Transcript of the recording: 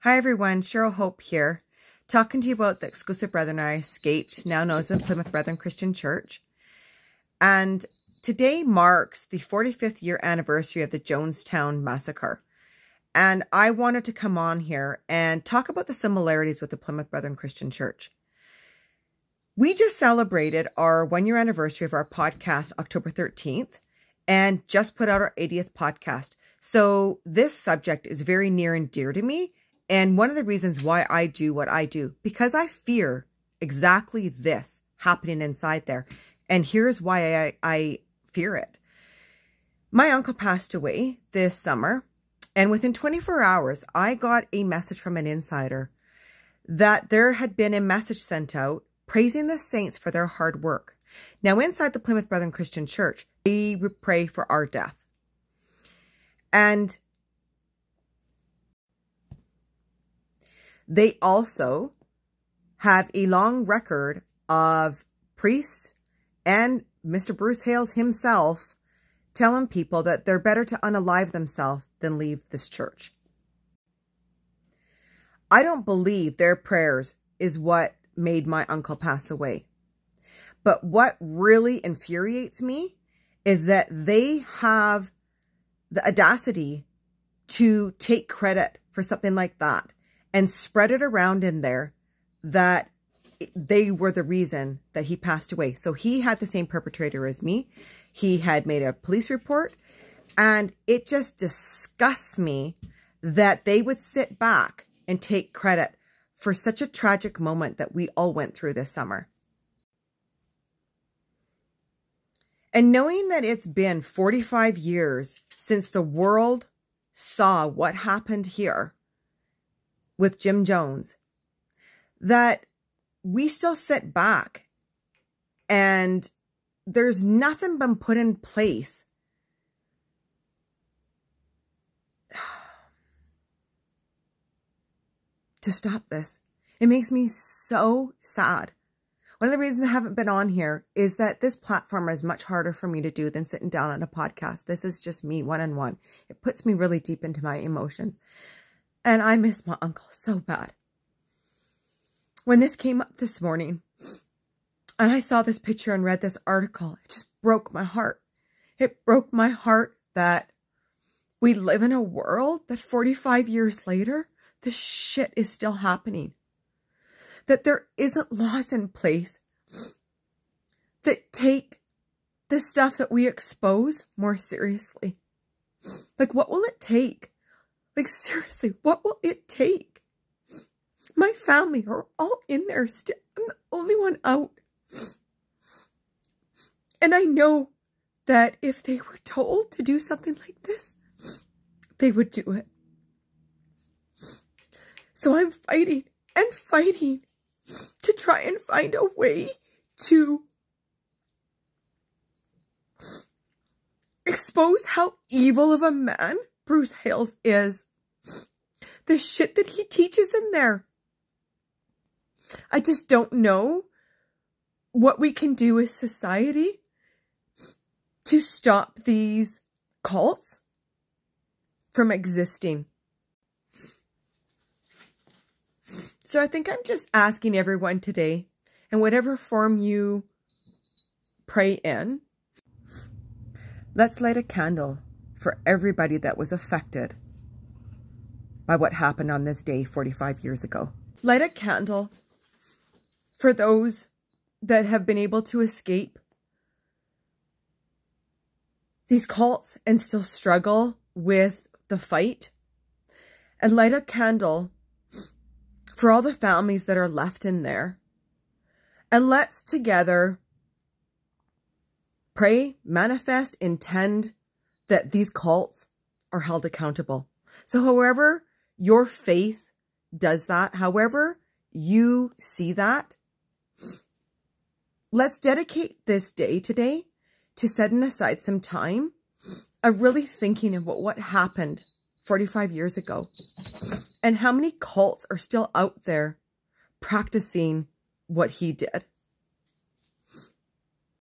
Hi everyone, Cheryl Hope here, talking to you about the exclusive brethren I escaped, now known as the Plymouth Brethren Christian Church. And today marks the 45th year anniversary of the Jonestown Massacre. And I wanted to come on here and talk about the similarities with the Plymouth Brethren Christian Church. We just celebrated our 1-year anniversary of our podcast, October 13th, and just put out our 80th podcast. So this subject is very near and dear to me. And one of the reasons why I do what I do, because I fear exactly this happening inside there. And here's why I fear it. My uncle passed away this summer, and within 24 hours, I got a message from an insider that there had been a message sent out praising the saints for their hard work. Now, inside the Plymouth Brethren Christian Church, we pray for our death. And they also have a long record of priests and Mr. Bruce Hales himself telling people that they're better to unalive themselves than leave this church. I don't believe their prayers is what made my uncle pass away. But what really infuriates me is that they have the audacity to take credit for something like that and spread it around in there that they were the reason that he passed away. So he had the same perpetrator as me. He had made a police report, and it just disgusts me that they would sit back and take credit for such a tragic moment that we all went through this summer. And knowing that it's been 45 years since the world saw what happened here with Jim Jones, that we still sit back and there's nothing been put in place to stop this. It makes me so sad. One of the reasons I haven't been on here is that this platform is much harder for me to do than sitting down on a podcast. This is just me one-on-one. It puts me really deep into my emotions. And I miss my uncle so bad. When this came up this morning and I saw this picture and read this article, it just broke my heart. It broke my heart that we live in a world that 45 years later, this shit is still happening. That there isn't laws in place that take the stuff that we expose more seriously. Like, what will it take? Like, seriously, what will it take? My family are all in there still. I'm the only one out. And I know that if they were told to do something like this, they would do it. So I'm fighting and fighting to try and find a way to expose how evil of a man Bruce Hales is. The shit that he teaches in there. I just don't know what we can do as society to stop these cults from existing. So I think I'm just asking everyone today, in whatever form you pray in, let's light a candle for everybody that was affected by what happened on this day 45 years ago. Light a candle for those that have been able to escape these cults and still struggle with the fight. And light a candle for all the families that are left in there. And let's together pray, manifest, intend that these cults are held accountable. So however your faith does that, however you see that, let's dedicate this day today to setting aside some time of really thinking about what happened 45 years ago. And how many cults are still out there practicing what he did.